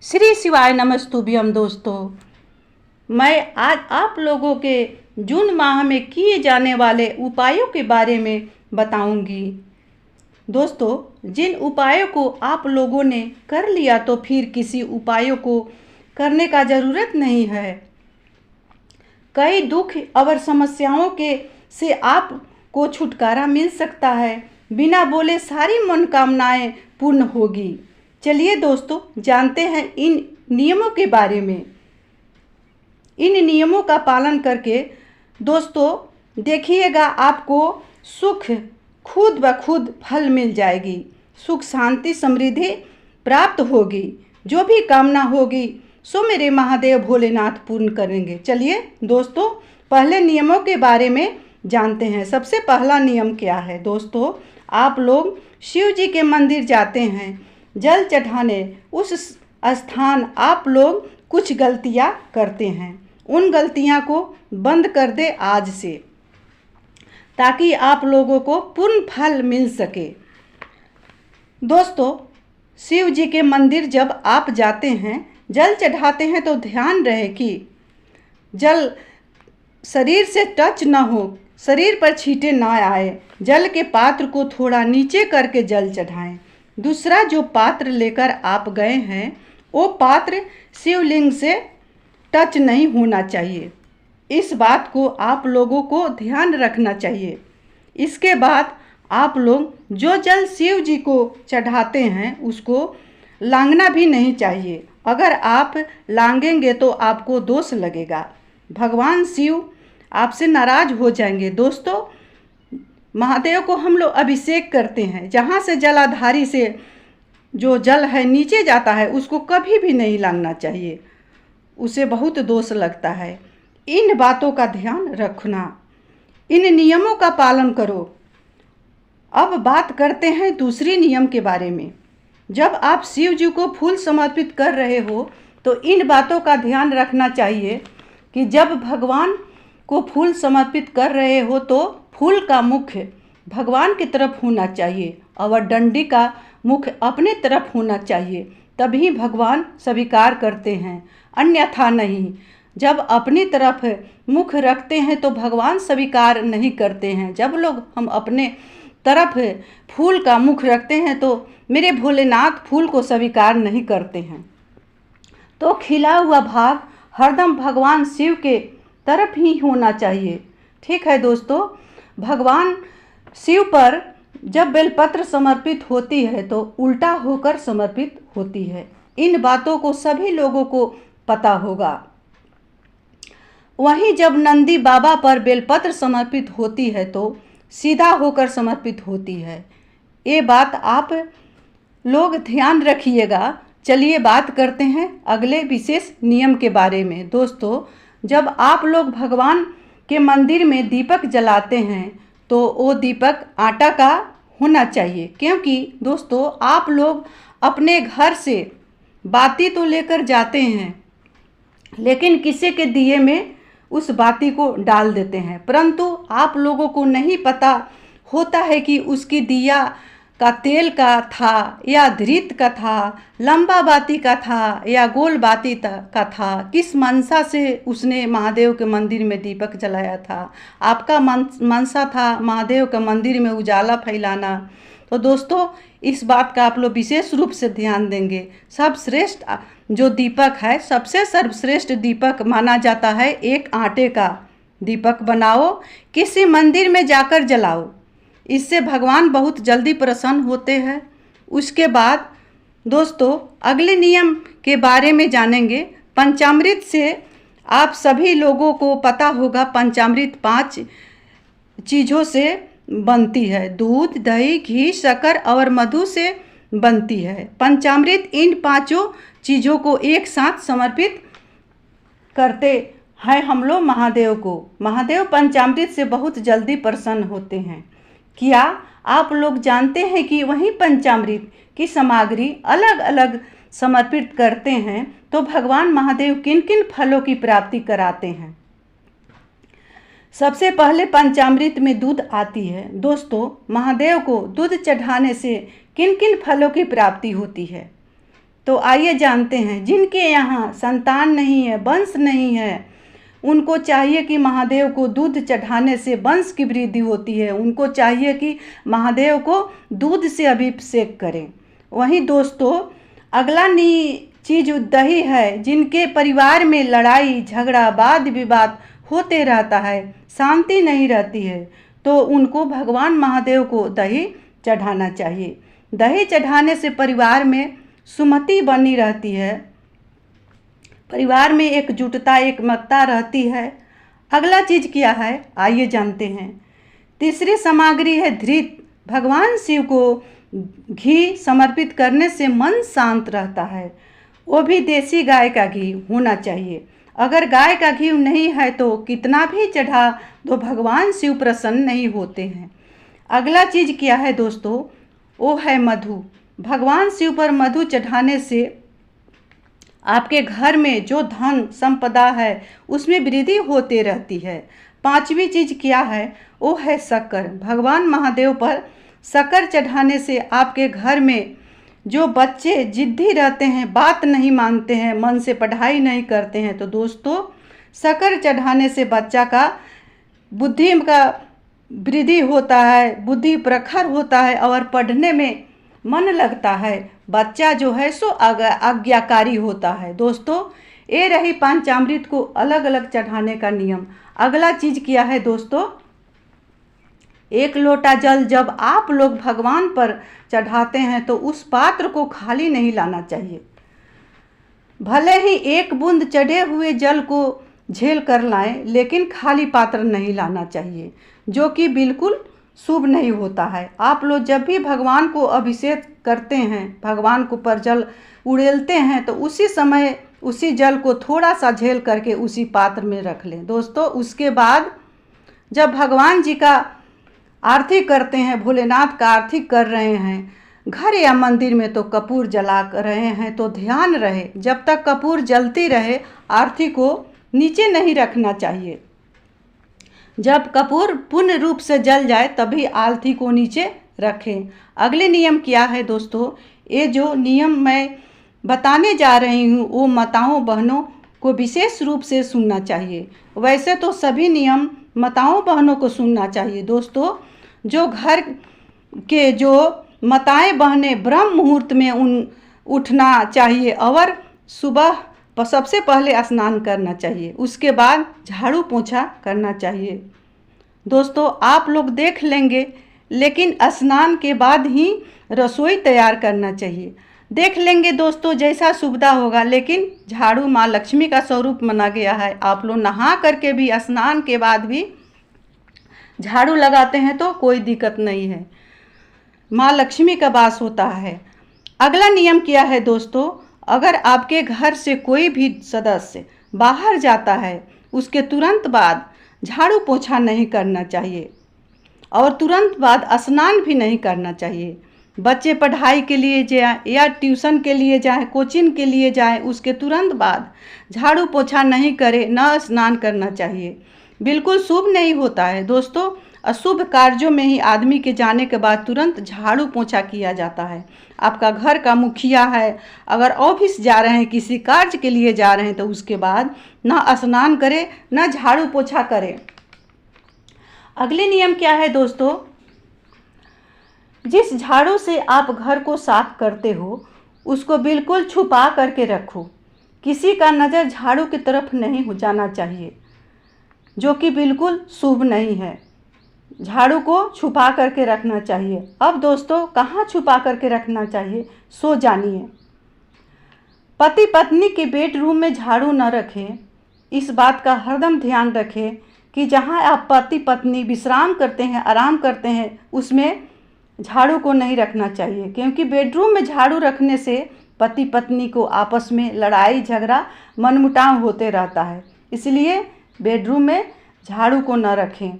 श्री शिवाय नमस्तुभ्यम। दोस्तों, मैं आज आप लोगों के जून माह में किए जाने वाले उपायों के बारे में बताऊंगी। दोस्तों, जिन उपायों को आप लोगों ने कर लिया तो फिर किसी उपायों को करने का ज़रूरत नहीं है। कई दुख और समस्याओं के से आपको छुटकारा मिल सकता है। बिना बोले सारी मनोकामनाएं पूर्ण होगी। चलिए दोस्तों, जानते हैं इन नियमों के बारे में। इन नियमों का पालन करके दोस्तों देखिएगा, आपको सुख खुद ब खुद फल मिल जाएगी। सुख शांति समृद्धि प्राप्त होगी। जो भी कामना होगी सो मेरे महादेव भोलेनाथ पूर्ण करेंगे। चलिए दोस्तों, पहले नियमों के बारे में जानते हैं। सबसे पहला नियम क्या है दोस्तों, आप लोग शिव जी के मंदिर जाते हैं जल चढ़ाने। उस स्थान आप लोग कुछ गलतियां करते हैं, उन गलतियां को बंद कर दे आज से, ताकि आप लोगों को पूर्ण फल मिल सके। दोस्तों, शिव जी के मंदिर जब आप जाते हैं जल चढ़ाते हैं तो ध्यान रहे कि जल शरीर से टच ना हो, शरीर पर छींटे ना आए। जल के पात्र को थोड़ा नीचे करके जल चढ़ाएं। दूसरा, जो पात्र लेकर आप गए हैं वो पात्र शिवलिंग से टच नहीं होना चाहिए। इस बात को आप लोगों को ध्यान रखना चाहिए। इसके बाद आप लोग जो जल शिव जी को चढ़ाते हैं उसको लांघना भी नहीं चाहिए। अगर आप लांघेंगे तो आपको दोष लगेगा, भगवान शिव आपसे नाराज हो जाएंगे। दोस्तों, महादेव को हम लोग अभिषेक करते हैं, जहाँ से जलाधारी से जो जल है नीचे जाता है उसको कभी भी नहीं लांघना चाहिए, उसे बहुत दोष लगता है। इन बातों का ध्यान रखना, इन नियमों का पालन करो। अब बात करते हैं दूसरी नियम के बारे में। जब आप शिव जी को फूल समर्पित कर रहे हो तो इन बातों का ध्यान रखना चाहिए कि जब भगवान को फूल समर्पित कर रहे हो तो फूल का मुख भगवान की तरफ होना चाहिए और डंडी का मुख अपने तरफ होना चाहिए, तभी भगवान स्वीकार करते हैं, अन्यथा नहीं। जब अपनी तरफ मुख रखते हैं तो भगवान स्वीकार नहीं करते हैं। जब लोग हम अपने तरफ फूल का मुख रखते हैं तो मेरे भोलेनाथ फूल को स्वीकार नहीं करते हैं। तो खिला हुआ भाग हरदम भगवान शिव के तरफ ही होना चाहिए। ठीक है दोस्तों, भगवान शिव पर जब बेलपत्र समर्पित होती है तो उल्टा होकर समर्पित होती है। इन बातों को सभी लोगों को पता होगा। वहीं जब नंदी बाबा पर बेलपत्र समर्पित होती है तो सीधा होकर समर्पित होती है। ये बात आप लोग ध्यान रखिएगा। चलिए बात करते हैं अगले विशेष नियम के बारे में। दोस्तों, जब आप लोग भगवान के मंदिर में दीपक जलाते हैं तो वो दीपक आटा का होना चाहिए, क्योंकि दोस्तों आप लोग अपने घर से बाती तो लेकर जाते हैं लेकिन किसी के दिए में उस बाती को डाल देते हैं, परंतु आप लोगों को नहीं पता होता है कि उसकी दिया का तेल का था या धृत का था, लंबा बाती का था या गोल बाती का था, किस मनसा से उसने महादेव के मंदिर में दीपक जलाया था। आपका मनसा था महादेव के मंदिर में उजाला फैलाना। तो दोस्तों, इस बात का आप लोग विशेष रूप से ध्यान देंगे। सर्वश्रेष्ठ जो दीपक है, सबसे सर्वश्रेष्ठ दीपक माना जाता है, एक आटे का दीपक बनाओ, किसी मंदिर में जाकर जलाओ, इससे भगवान बहुत जल्दी प्रसन्न होते हैं। उसके बाद दोस्तों अगले नियम के बारे में जानेंगे। पंचामृत से आप सभी लोगों को पता होगा, पंचामृत 5 चीज़ों से बनती है। दूध, दही, घी, शक्कर और मधु से बनती है। पंचामृत इन 5 चीज़ों को एक साथ समर्पित करते हैं हम लोग महादेव को। महादेव पंचामृत से बहुत जल्दी प्रसन्न होते हैं। क्या आप लोग जानते हैं कि वहीं पंचामृत की सामग्री अलग अलग समर्पित करते हैं तो भगवान महादेव किन किन फलों की प्राप्ति कराते हैं? सबसे पहले पंचामृत में दूध आती है। दोस्तों, महादेव को दूध चढ़ाने से किन किन फलों की प्राप्ति होती है? तो आइए जानते हैं। जिनके यहाँ संतान नहीं है, वंश नहीं है, उनको चाहिए कि महादेव को दूध चढ़ाने से वंश की वृद्धि होती है। उनको चाहिए कि महादेव को दूध से अभिषेक करें। वहीं दोस्तों अगला चीज़ दही है। जिनके परिवार में लड़ाई झगड़ा वाद विवाद होते रहता है, शांति नहीं रहती है, तो उनको भगवान महादेव को दही चढ़ाना चाहिए। दही चढ़ाने से परिवार में सुमति बनी रहती है, परिवार में एकजुटता एकमतता रहती है। अगला चीज़ क्या है आइए जानते हैं। तीसरी सामग्री है घृत। भगवान शिव को घी समर्पित करने से मन शांत रहता है। वो भी देसी गाय का घी होना चाहिए। अगर गाय का घी नहीं है तो कितना भी चढ़ा तो भगवान शिव प्रसन्न नहीं होते हैं। अगला चीज़ क्या है दोस्तों, वो है मधु। भगवान शिव पर मधु चढ़ाने से आपके घर में जो धन संपदा है उसमें वृद्धि होती रहती है। पांचवी चीज़ क्या है, वो है शक्कर। भगवान महादेव पर शक्कर चढ़ाने से आपके घर में जो बच्चे जिद्दी रहते हैं, बात नहीं मानते हैं, मन से पढ़ाई नहीं करते हैं, तो दोस्तों शक्कर चढ़ाने से बच्चा का बुद्धि का वृद्धि होता है, बुद्धि प्रखर होता है और पढ़ने में मन लगता है। बच्चा जो है सो आज्ञाकारी होता है। दोस्तों ये रही पंचामृत को अलग अलग चढ़ाने का नियम। अगला चीज़ क्या है दोस्तों, 1 लोटा जल जब आप लोग भगवान पर चढ़ाते हैं तो उस पात्र को खाली नहीं लाना चाहिए। भले ही 1 बूंद चढ़े हुए जल को झेल कर लाएं, लेकिन खाली पात्र नहीं लाना चाहिए, जो कि बिल्कुल शुभ नहीं होता है। आप लोग जब भी भगवान को अभिषेक करते हैं, भगवान को पर जल उड़ेलते हैं, तो उसी समय उसी जल को थोड़ा सा झेल करके उसी पात्र में रख लें। दोस्तों उसके बाद जब भगवान जी का आरती करते हैं, भोलेनाथ का आरती कर रहे हैं घर या मंदिर में, तो कपूर जला रहे हैं तो ध्यान रहे जब तक कपूर जलती रहे आरती को नीचे नहीं रखना चाहिए। जब कपूर पूर्ण रूप से जल जाए तभी आरती को नीचे रखें। अगले नियम क्या है दोस्तों, ये जो नियम मैं बताने जा रही हूँ वो माताओं बहनों को विशेष रूप से सुनना चाहिए। वैसे तो सभी नियम माताओं बहनों को सुनना चाहिए। दोस्तों जो घर के जो माताएं बहनें ब्रह्म मुहूर्त में उठना चाहिए और सुबह सबसे पहले स्नान करना चाहिए, उसके बाद झाड़ू पोछा करना चाहिए। दोस्तों आप लोग देख लेंगे, लेकिन स्नान के बाद ही रसोई तैयार करना चाहिए। देख लेंगे दोस्तों जैसा सुविधा होगा, लेकिन झाड़ू माँ लक्ष्मी का स्वरूप माना गया है। आप लोग नहा करके भी स्नान के बाद भी झाड़ू लगाते हैं तो कोई दिक्कत नहीं है, माँ लक्ष्मी का वास होता है। अगला नियम क्या है दोस्तों, अगर आपके घर से कोई भी सदस्य बाहर जाता है उसके तुरंत बाद झाड़ू पोछा नहीं करना चाहिए और तुरंत बाद स्नान भी नहीं करना चाहिए। बच्चे पढ़ाई के लिए जाएं या ट्यूशन के लिए जाएं, कोचिंग के लिए जाएं, उसके तुरंत बाद झाड़ू पोछा नहीं करें, न स्नान करना चाहिए, बिल्कुल शुभ नहीं होता है। दोस्तों अशुभ कार्यों में ही आदमी के जाने के बाद तुरंत झाड़ू पोछा किया जाता है। आपका घर का मुखिया है, अगर ऑफिस जा रहे हैं, किसी कार्य के लिए जा रहे हैं, तो उसके बाद ना स्नान करें ना झाड़ू पोछा करें। अगले नियम क्या है दोस्तों, जिस झाड़ू से आप घर को साफ करते हो उसको बिल्कुल छुपा करके रखो। किसी का नज़र झाड़ू की तरफ नहीं हो जाना चाहिए, जो कि बिल्कुल शुभ नहीं है। झाड़ू को छुपा करके रखना चाहिए। अब दोस्तों कहाँ छुपा करके रखना चाहिए सो जानिए। पति पत्नी के बेडरूम में झाड़ू न रखें। इस बात का हरदम ध्यान रखें कि जहाँ आप पति पत्नी विश्राम करते हैं, आराम करते हैं, उसमें झाड़ू को नहीं रखना चाहिए, क्योंकि बेडरूम में झाड़ू रखने से पति पत्नी को आपस में लड़ाई झगड़ा मनमुटाव होते रहता है। इसलिए बेडरूम में झाड़ू को न रखें।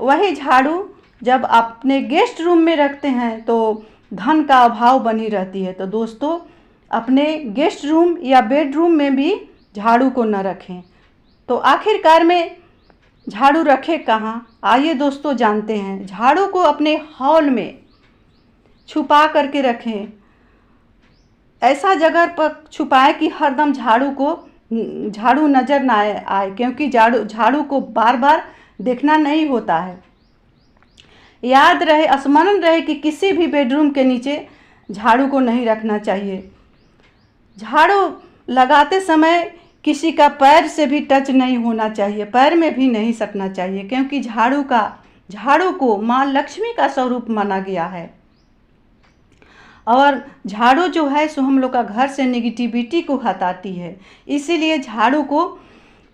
वही झाड़ू जब अपने गेस्ट रूम में रखते हैं तो धन का अभाव बनी रहती है। तो दोस्तों अपने गेस्ट रूम या बेडरूम में भी झाड़ू को न रखें। तो आखिरकार में झाड़ू रखें कहाँ, आइए दोस्तों जानते हैं। झाड़ू को अपने हॉल में छुपा करके रखें। ऐसा जगह पर छुपाएं कि हरदम झाड़ू नज़र ना आए, क्योंकि झाड़ू को बार बार देखना नहीं होता है। याद रहे, स्मरण रहे कि किसी भी बेडरूम के नीचे झाड़ू को नहीं रखना चाहिए। झाड़ू लगाते समय किसी का पैर से भी टच नहीं होना चाहिए, पैर में भी नहीं सटना चाहिए, क्योंकि झाड़ू को माँ लक्ष्मी का स्वरूप माना गया है। और झाड़ू जो है सो हम लोग का घर से नेगेटिविटी को हटाती है, इसीलिए झाड़ू को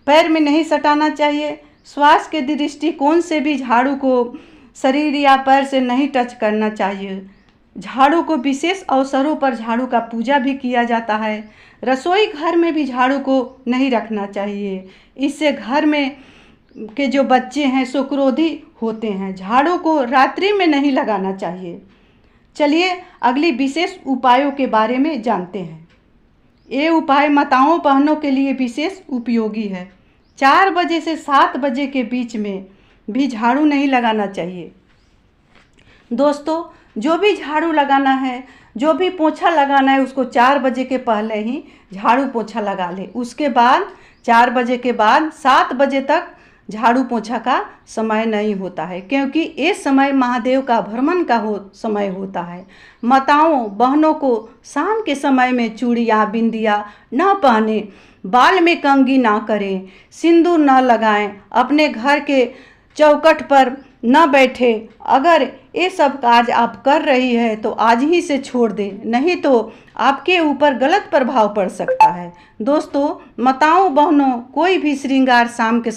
पैर में नहीं सटाना चाहिए। स्वास्थ्य के दृष्टिकोण से भी झाड़ू को शरीर या पैर से नहीं टच करना चाहिए। झाड़ू को विशेष अवसरों पर झाड़ू का पूजा भी किया जाता है। रसोई घर में भी झाड़ू को नहीं रखना चाहिए, इससे घर में के जो बच्चे हैं सो क्रोधी होते हैं। झाड़ू को रात्रि में नहीं लगाना चाहिए। चलिए अगली विशेष उपायों के बारे में जानते हैं। ये उपाय माताओं बहनों के लिए विशेष उपयोगी है। 4 बजे से 7 बजे के बीच में भी झाड़ू नहीं लगाना चाहिए। दोस्तों, जो भी झाड़ू लगाना है, जो भी पोछा लगाना है, उसको 4 बजे के पहले ही झाड़ू पोछा लगा ले। उसके बाद 4 बजे के बाद 7 बजे तक झाड़ू पोछा का समय नहीं होता है, क्योंकि ये समय महादेव का भ्रमण का समय होता है। माताओं बहनों को शाम के समय में चूड़ियाँ बिंदिया न पहने, बाल में कंघी ना करें, सिंदूर न लगाएं, अपने घर के चौखट पर न बैठे। अगर ये सब कार्य आप कर रही है तो आज ही से छोड़ दें, नहीं तो आपके ऊपर गलत प्रभाव पड़ सकता है। दोस्तों, माताओं बहनों कोई भी श्रृंगार शाम के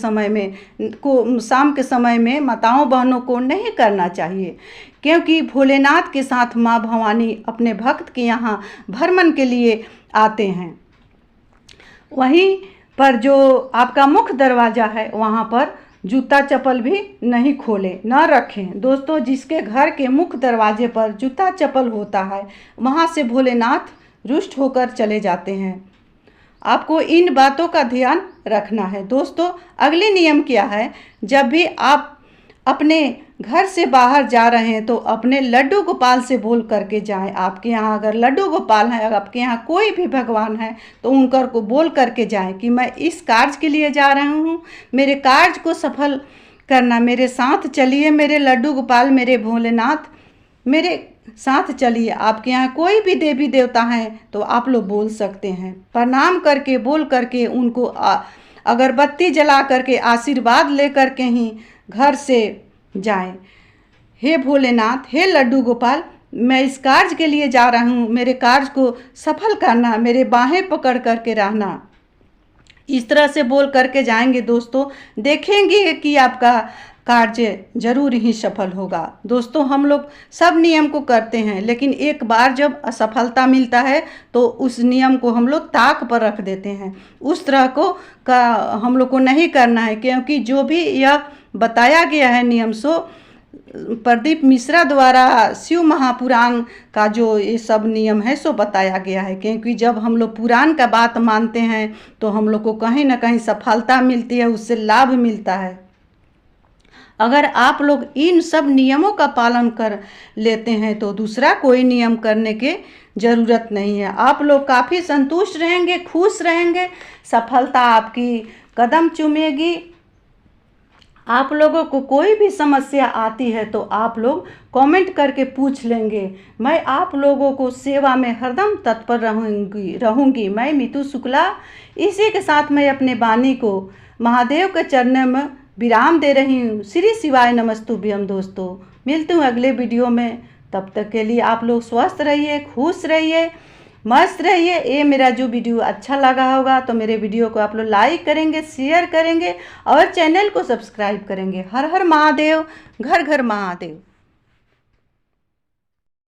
समय में माताओं बहनों को नहीं करना चाहिए, क्योंकि भोलेनाथ के साथ माँ भवानी अपने भक्त के यहाँ भ्रमण के लिए आते हैं। वहीं पर जो आपका मुख्य दरवाज़ा है वहाँ पर जूता चप्पल भी नहीं खोलें, न रखें। दोस्तों, जिसके घर के मुख्य दरवाजे पर जूता चप्पल होता है वहाँ से भोलेनाथ रुष्ट होकर चले जाते हैं। आपको इन बातों का ध्यान रखना है। दोस्तों, अगले नियम क्या है, जब भी आप अपने घर से बाहर जा रहे हैं तो अपने लड्डू गोपाल से बोल करके जाएं। आपके यहाँ अगर लड्डू गोपाल है, अगर आपके यहाँ कोई भी भगवान है तो उनकर को बोल करके जाएं कि मैं इस कार्य के लिए जा रहा हूँ, मेरे कार्य को सफल करना, मेरे साथ चलिए, मेरे लड्डू गोपाल, मेरे भोलेनाथ, मेरे साथ चलिए। आपके यहाँ कोई भी देवी देवता हैं तो आप लोग बोल सकते हैं। प्रणाम करके बोल करके उनको अगरबत्ती जला करके आशीर्वाद ले करके ही घर से जाएं। हे भोलेनाथ, हे लड्डू गोपाल, मैं इस कार्य के लिए जा रहा हूँ, मेरे कार्य को सफल करना, मेरे बाहें पकड़ करके रहना। इस तरह से बोल करके जाएंगे दोस्तों, देखेंगे कि आपका कार्य जरूर ही सफल होगा। दोस्तों, हम लोग सब नियम को करते हैं, लेकिन एक बार जब असफलता मिलता है तो उस नियम को हम लोग ताक पर रख देते हैं। उस तरह का हम लोग को नहीं करना है, क्योंकि जो भी यह बताया गया है नियम सो प्रदीप मिश्रा द्वारा शिव महापुराण का जो ये सब नियम है सो बताया गया है। क्योंकि जब हम लोग पुराण का बात मानते हैं तो हम लोग को कहीं ना कहीं सफलता मिलती है, उससे लाभ मिलता है। अगर आप लोग इन सब नियमों का पालन कर लेते हैं तो दूसरा कोई नियम करने की ज़रूरत नहीं है। आप लोग काफ़ी संतुष्ट रहेंगे, खुश रहेंगे, सफलता आपकी कदम चूमेगी। आप लोगों को कोई भी समस्या आती है तो आप लोग कमेंट करके पूछ लेंगे। मैं आप लोगों को सेवा में हरदम तत्पर रहूँगी। मैं मीतू शुक्ला इसी के साथ मैं अपने वाणी को महादेव के चरणों में विराम दे रही हूँ। श्री शिवाय नमस्तुभ्यम। दोस्तों, मिलती हूँ अगले वीडियो में। तब तक के लिए आप लोग स्वस्थ रहिए, खुश रहिए, मस्त रहिए। ये मेरा जो वीडियो अच्छा लगा होगा तो मेरे वीडियो को आप लोग लाइक करेंगे, शेयर करेंगे और चैनल को सब्सक्राइब करेंगे। हर हर महादेव, घर घर महादेव।